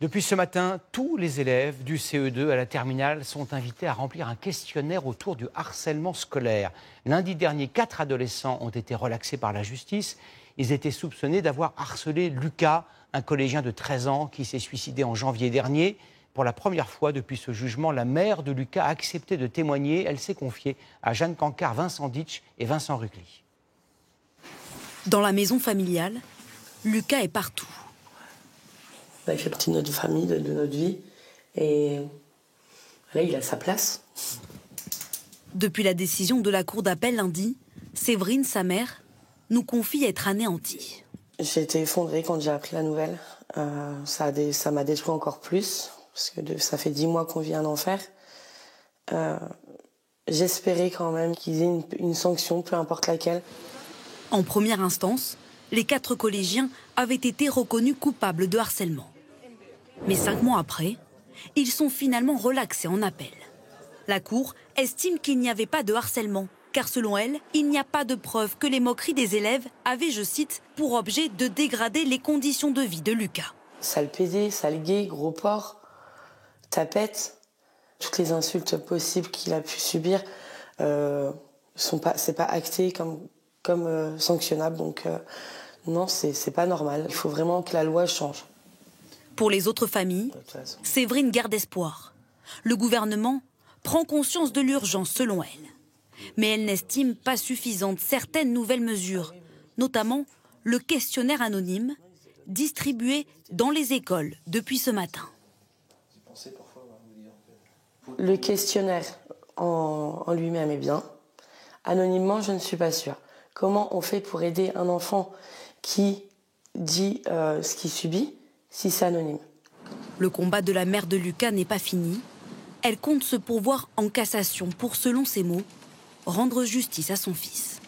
Depuis ce matin, tous les élèves du CE2 à la terminale sont invités à remplir un questionnaire autour du harcèlement scolaire. Lundi dernier, 4 adolescents ont été relaxés par la justice. Ils étaient soupçonnés d'avoir harcelé Lucas, un collégien de 13 ans qui s'est suicidé en janvier dernier. Pour la première fois depuis ce jugement, la mère de Lucas a accepté de témoigner. Elle s'est confiée à Jeanne Cancard, Vincent Ditch et Vincent Rucli. Dans la maison familiale, Lucas est partout. Il fait partie de notre famille, de notre vie. Et là, il a sa place. Depuis la décision de la cour d'appel lundi, Séverine, sa mère, nous confie être anéantie. J'ai été effondrée quand j'ai appris la nouvelle. Ça m'a détruit encore plus, parce que ça fait 10 mois qu'on vit un enfer. J'espérais quand même qu'ils aient une sanction, peu importe laquelle. En première instance, les 4 collégiens avaient été reconnus coupables de harcèlement. Mais 5 mois après, ils sont finalement relaxés en appel. La Cour estime qu'il n'y avait pas de harcèlement, car selon elle, il n'y a pas de preuve que les moqueries des élèves avaient, je cite, pour objet de dégrader les conditions de vie de Lucas. Sale pédé, sale gay, gros porc, tapette, toutes les insultes possibles qu'il a pu subir, c'est pas acté comme sanctionnable, donc non, c'est pas normal. Il faut vraiment que la loi change. Pour les autres familles, Séverine garde espoir. Le gouvernement prend conscience de l'urgence selon elle. Mais elle n'estime pas suffisantes certaines nouvelles mesures, notamment le questionnaire anonyme distribué dans les écoles depuis ce matin. Le questionnaire en lui-même est bien. Anonymement, je ne suis pas sûre. Comment on fait pour aider un enfant qui dit ce qu'il subit si c'est anonyme? Le combat de la mère de Lucas n'est pas fini. Elle compte se pourvoir en cassation pour, selon ses mots, rendre justice à son fils.